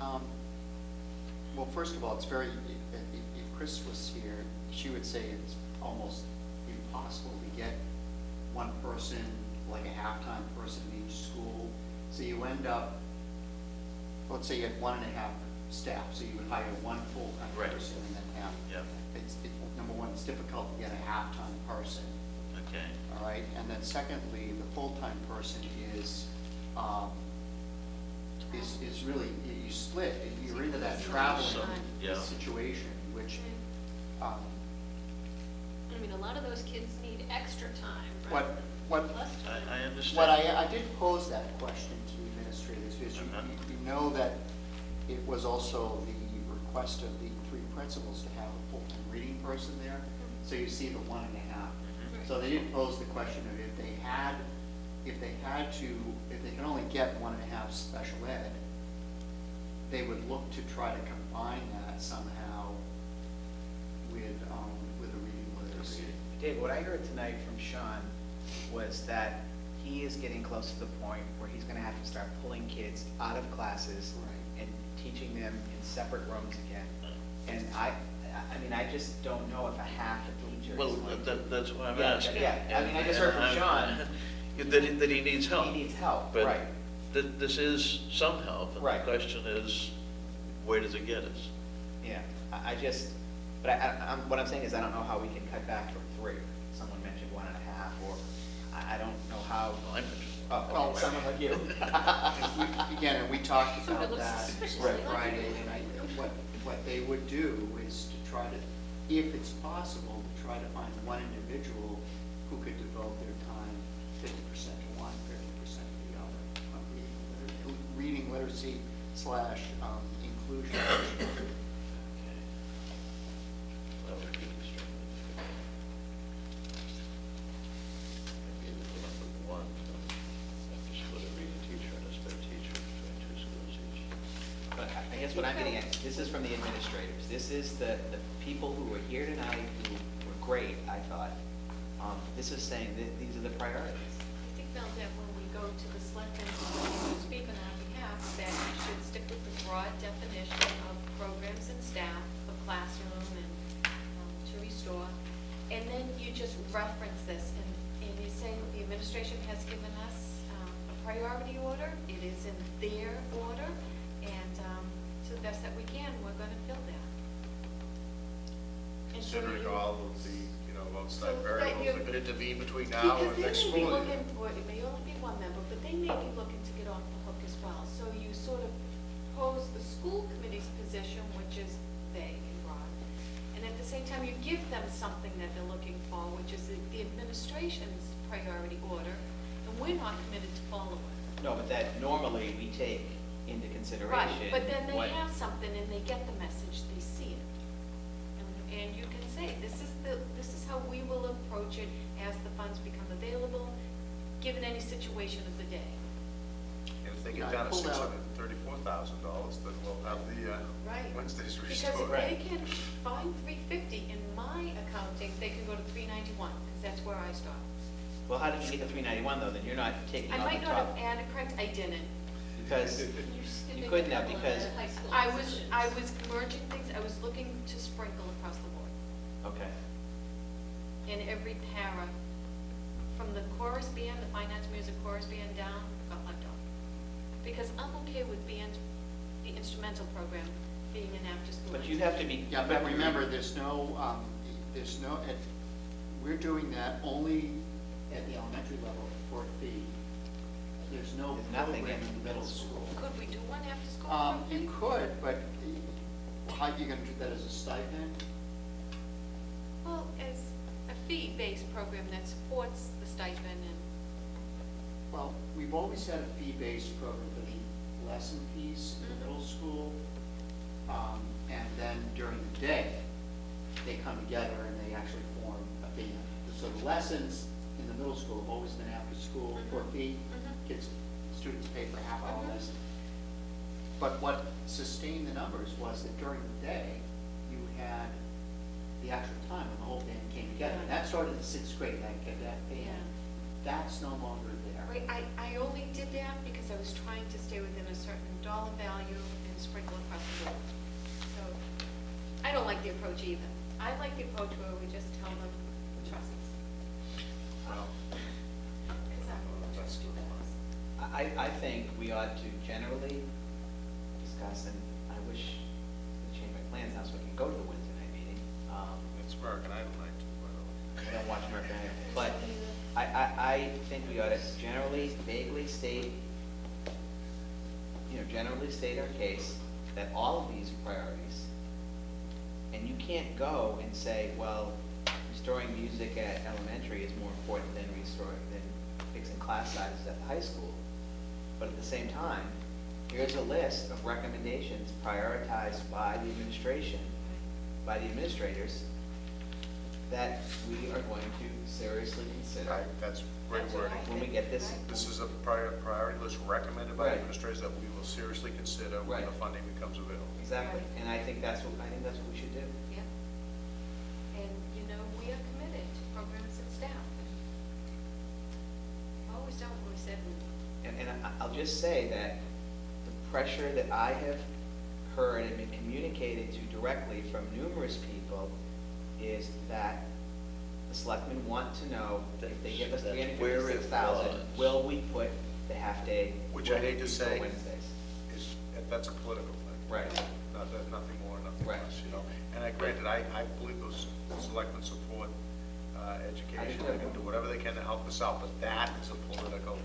Um, Well, first of all, it's very, if Chris was here, she would say it's almost impossible to get one person, like a half-time person in each school. So you end up, let's say you had 1.5 staff, so you would hire one full-time Right. person and then have. Yep. Number one, it's difficult to get a half-time person, Okay. all right? And then secondly, the full-time person is really, you split, you're into that traveling Yeah. situation, which, I mean, a lot of those kids need extra time, what, right? what, Less time. I understand. what I did pose that question to the administrators, because Uh-huh. you know that it was also the request of the 3 principals to have a full-time reading person there, so you see the 1.5. Mhm. So they did pose the question of if they can only get 1.5 special ed, they would look to try to combine that somehow with a reading literacy. Dave, what I heard tonight from Sean was that he is getting close to the point where he's gonna have to start pulling kids out of classes Right. and teaching them in separate rooms again. And I mean, I just don't know if a half a teacher Well, is going to. that's why I'm Yeah, asking. yeah. I mean, I just heard from And Sean. That he needs help. He needs help, But right. this is some help, and the Right. question is, where does it get us? Yeah, I just, but what I'm saying is I don't know how we can cut back from 3. Someone mentioned 1.5, or I don't know how. Well, I'm interested. Oh, Well, okay, someone like you. Again, and we talked Somebody about looks that suspiciously on like Friday, you. and what they would do is to try to, if it's possible, to try to find one individual who could devote their time 50% to one, 50% to the other, on reading literacy / inclusion. Okay. Well, we're keeping straight. Maybe we'll come up with one, have to split a reading teacher and a sped teacher between 2 schools each. But I guess what I'm getting at, this is from the administrators. This is the people who were here tonight who were great, I thought. This is saying that these are the priorities. I think, Mel, that when we go to the selectmen to speak on our behalf, that we should stick with the broad definition of programs and staff, of classroom and to restore. And then you just reference this, and you say the administration has given us a priority order. It is in their order, and to the best that we can, we're going to fill that. And so Considering you- all of the, outside So that variables you- that could intervene between now and next Because they may be school year. looking for, it may only be one member, but they may be looking to get off the hook as well. So you sort of pose the school committee's position, which is vague and broad. And at the same time, you give them something that they're looking for, which is the administration's priority order, and we're not committed to follow it. No, but that normally we take into consideration. Right, but then they what- have something and they get the message, they see it. And you can say, this is how we will approach it as the funds become available, given any situation of the day. And if they Yeah, get down to pulled out. $634,000, then we'll have the Right. Wednesdays Because restored. if they can find 350 in my accounting, they can go to 391, because that's where I start. Well, how did you get the 391 though? Then you're not taking I off might the not top. have added correct, I didn't. Because you couldn't have, because, I was merging things, I was looking to sprinkle across the board. okay. In every para, from the chorus band, the fine arts music chorus band down, got left off. Because I'm okay with band, the instrumental program being an after-school. But you have to be. Yeah, but remember, we're doing that only at the elementary level for a fee. There's no There's nothing program in in middle school. Could we do one after school? for a You fee? could, but how are you gonna do that as a stipend? Well, as a fee-based program that supports the stipend and, Well, we've always had a fee-based program for the lesson piece in the middle school. And then during the day, they come together and they actually form a band. So the lessons in the middle school have always been after school for a fee. Kids, students pay for a half-hour lesson. But what sustained the numbers was that during the day, you had the actual time when the whole band came together. And that started in 6th grade, that band. Yeah. That's no longer there. I only did that because I was trying to stay within a certain dollar value and sprinkle across the board. So, I don't like the approach either. I like the approach where we just tell them, trust us. Well, Because I'm gonna that's do that. I think we ought to generally discuss, and I wish to change my plans now so I can go to the Wednesday night meeting. it's American Idol night too, by the way. I don't watch American Idol, but I think we ought to generally, vaguely state, generally state our case that all of these are priorities. And you can't go and say, well, restoring music at elementary is more important than fixing class sizes at the high school. But at the same time, here's a list of recommendations prioritized by the administration, by the administrators, that we are going to seriously consider Right, that's great That's what wording. I when we get this. This is a priority list recommended by Right. administrators that we will seriously consider when the Right. funding becomes available. Exactly, Right. and I think that's what we should do. Yep. And, we are committed to programs and staff. We've always done what we said we would. And I'll just say that the pressure that I have heard and been communicated to directly from numerous people is that the selectmen want to know if they give us That's where it 356,000, was. will we put the half-day? Which will I we hate to do say Wednesdays? That's a political thing. Right. Nothing more, nothing Right. less, And granted, I believe those selectmen support education. too. They're gonna do whatever they can to help us out, but that is a political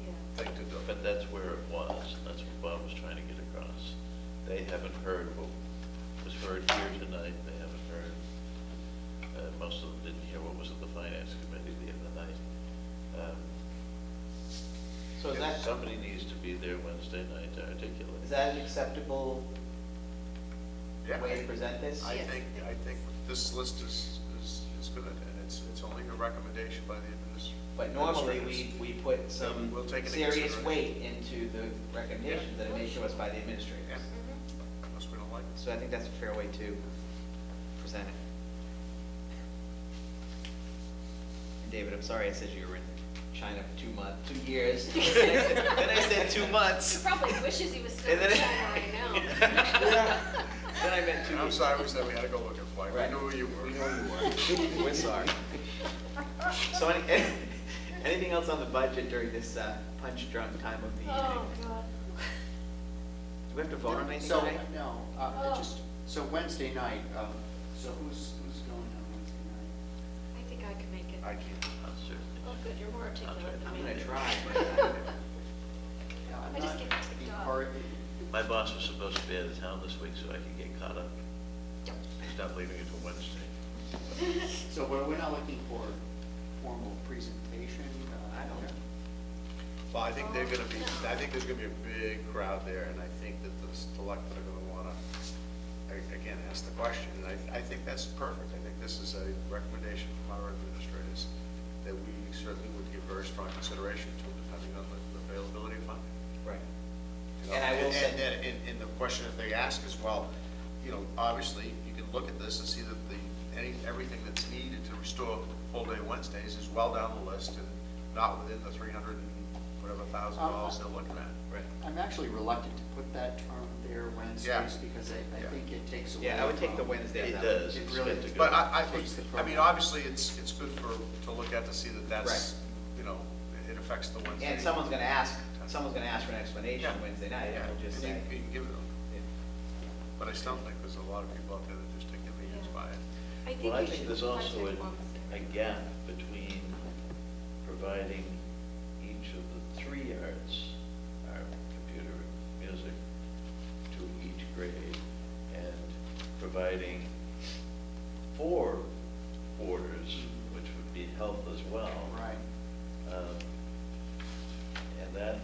Yeah. thing to do. But that's where it was, and that's what Bob was trying to get across. They haven't heard what was heard here tonight, they haven't heard, most of them didn't hear what was at the finance committee the other night. So is that, Somebody needs to be there Wednesday night to articulate. is that an acceptable Yeah, way to present this? I Yes. think this list is good, and it's only a recommendation by the administration. But normally, we put some We'll take it into serious consideration. weight into the recommendations that are made to us by the administrators. Yeah. Mhm. Unless we don't like it. So I think that's a fair way to present it. And David, I'm sorry I said you were in China for 2 years. Then I said 2 He months. probably wishes he was still And in then- China right now. Then I meant 2 And I'm weeks. sorry we said we had to go looking for you. Right. We knew who you were. We know you were. We're sorry. So anything else on the budget during this punch-drunk time of the evening? Oh, God. Do we have to vote on anything So, tonight? no, Oh. so Wednesday night, so who's going on Wednesday night? I think I can make it. I can't. I'll certainly. Oh, good, you're more articulate than I'm me. gonna try, but Yeah, I'm I just not get ticked being off. part- My boss was supposed to be out of town this week, so I could get caught up. He's not leaving until Wednesday. So we're not looking for formal presentation? I don't know. Well, I think there's gonna be a big crowd there, and I think that the selectmen are gonna wanna, again, ask the question, and I think that's perfect. I think this is a recommendation from our administrators that we certainly would give very strong consideration to, depending on the availability of funding. Right. You know, And I will say- And then, and the question that they ask is, well, obviously, you can look at this and see that everything that's needed to restore full-day Wednesdays is well down the list and not within the $300,000 they're looking at. Right. I'm actually reluctant to put that term there, Wednesdays, because I Yeah. think it takes away. Yeah, I would take the from- Wednesday. It out. does. It It's really- good to go. But Takes the I mean, program. obviously, it's good to look at to see that that's, it affects the Wednesday. And someone's gonna ask for an explanation Yeah. Wednesday night, and we'll just And say. you can give it them. Yeah. But I still think there's a lot of people out there that just take convenience by it. Well, I we think should there's request also it a once. gap between providing each of the 3 arts, art, computer, and music, to each grade, and providing 4 orders, which would be health as well. Right. And that,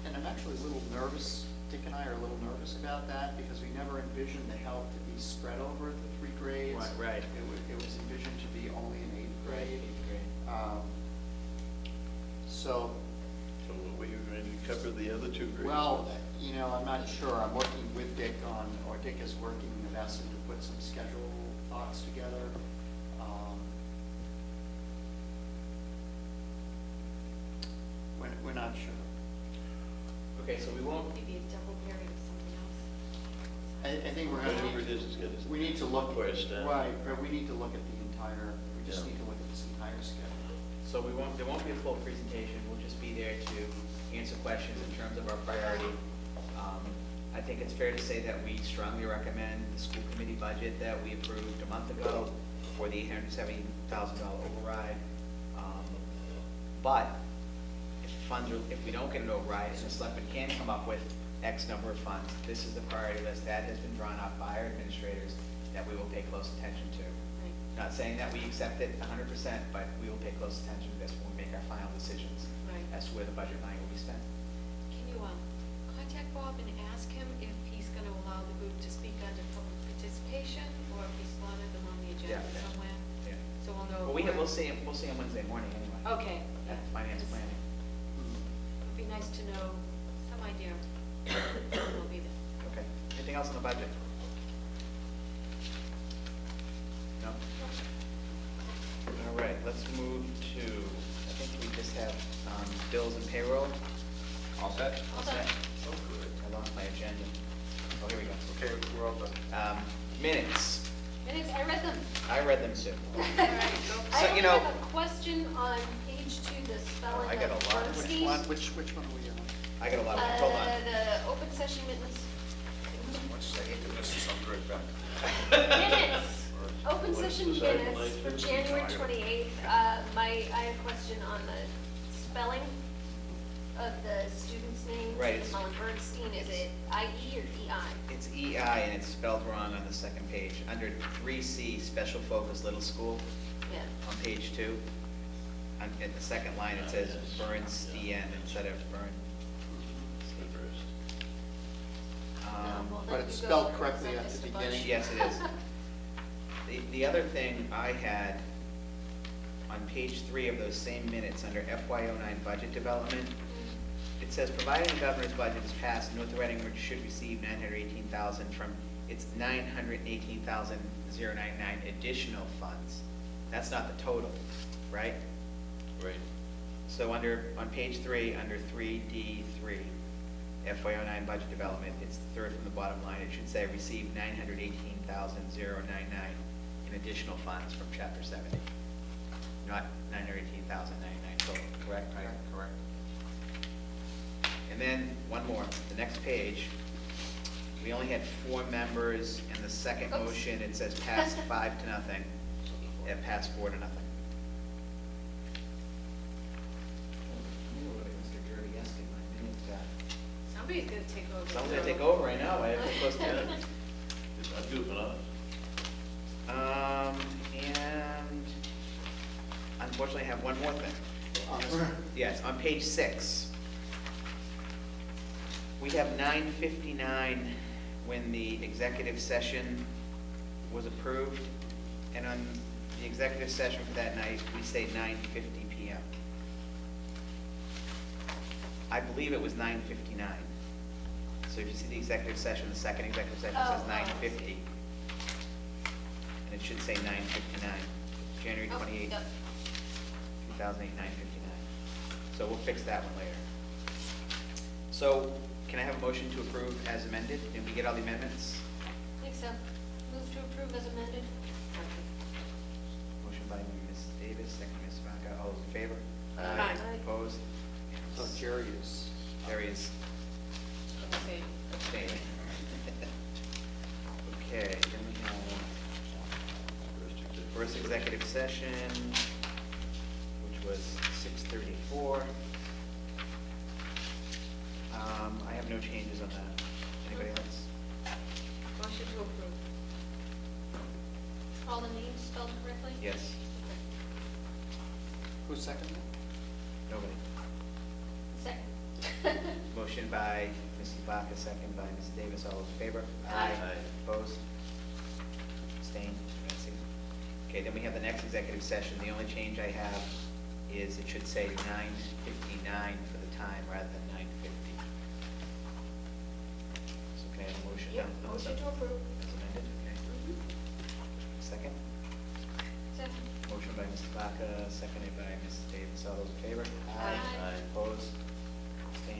And I'm actually a little nervous, Dick and I are a little nervous about that, because we never envisioned the health to be spread over the 3 grades. Right. It was envisioned to be only in 8th grade. Eighth grade. So, so what were you going to cover the other 2 grades? well, I'm not sure. I'm working with Dick or Dick is working with us to put some schedule thoughts together. We're not sure. Okay, so we won't, Maybe a double pairing of something else. I think we're Whatever gonna, it is, it's gonna. we need to look, require staff. right, but we need to look at the entire, we just Yeah. need to look at this entire schedule. so there won't be a full presentation, we'll just be there to answer questions in terms of our priority. I think it's fair to say that we strongly recommend the school committee budget that we approved a month ago for the $870,000 override. But if we don't get an override, and the selectmen can come up with X number of funds, this is the priority list that has been drawn up by our administrators that we will pay close attention to. Right. Not saying that we accept it 100%, but we will pay close attention to this when we make our final decisions Right. as to where the budget money will be spent. Can you contact Bob and ask him if he's going to allow the group to speak under public participation, or if he slotted them on the agenda Yeah. somewhere? Yeah. So we'll know. Well, where- we'll see him Wednesday morning anyway. Okay. At yeah. finance planning. It'd be nice to know some idea when we'll be there. Okay. Anything else on the budget? No? All right, let's move to, I think we just have bills and payroll. All set? All set? Oh, good. I lost my agenda. Oh, here we go. Okay, we're all done. Minutes. Minutes, I read them. I read them too. All right, go. I So, only you know- have a question on page 2, the spelling I got of a lot. Bernstein. Which one are we on? I got a lot of, hold on. The open session minutes. One second, this is something right back. Minutes, open What's session the second minutes line? for January 28th. I have a question on the spelling of the student's name. Right, it's- On Bernstein, is it IE or EI? It's EI and it's spelled wrong on the second page. Under 3C, Special Focus Little School, Yeah. on page 2. At the second line, it says Bernstein instead of Bern. Well, But then it's you spelled go- correctly is that at the Mr. Bush? beginning. Yes, it is. The other thing I had on page 3 of those same minutes, under FY09 budget development, Mm. it says, providing the governor's budget is passed, North Reading should receive $918,000 from its $918,099 additional funds. That's not the total, right? Right. So on page 3, under 3D3, FY09 budget development, it's the third from the bottom line. It should say, receive $918,099 in additional funds from chapter 70, not $918,099 total, correct? Correct. And then, one more, the next page, we only had 4 members, and the second Oops. motion, it says pass 5-0. It passed 4-0. Somebody's going to take over. Someone's gonna take over, I know, I have to close down. I'm goofing off. And unfortunately, I have one more thing. Yes, on page 6. We have 9:59 when the executive session was approved, and on the executive session for that night, we say 9:50 PM. I believe it was 9:59. So if you see the executive session, the second executive session says Oh, 9:50. And it should say 9:59, January Oh, 28th, yep. 2008, 9:59. So we'll fix that one later. So can I have a motion to approve as amended? Did we get all the amendments? I think so. Move to approve as amended. Motion by Ms. Davis, second by Ms. Vaca. All those in favor? Aye. Opposed? So Jerry is. Carries. Okay. Abstaining. Okay, then we have first executive session, which was 6:34. I have no changes on that. Anybody else? Motion to approve. All the names spelled correctly? Yes. Who's second? Nobody. Second. Motion by Ms. Vaca, second by Ms. Davis. All those in favor? Aye. Opposed? Abstained? Nancy? Okay, then we have the next executive session. The only change I have is it should say 9:59 for the time rather than 9:50. So can I have a motion? Yep, Melissa? motion to approve. As amended, okay. Mhm. Second? Second. Motion Motion by Mr. Vaca, seconded by Mrs. Davis. All those in favor? Aye. Aye. Opposed?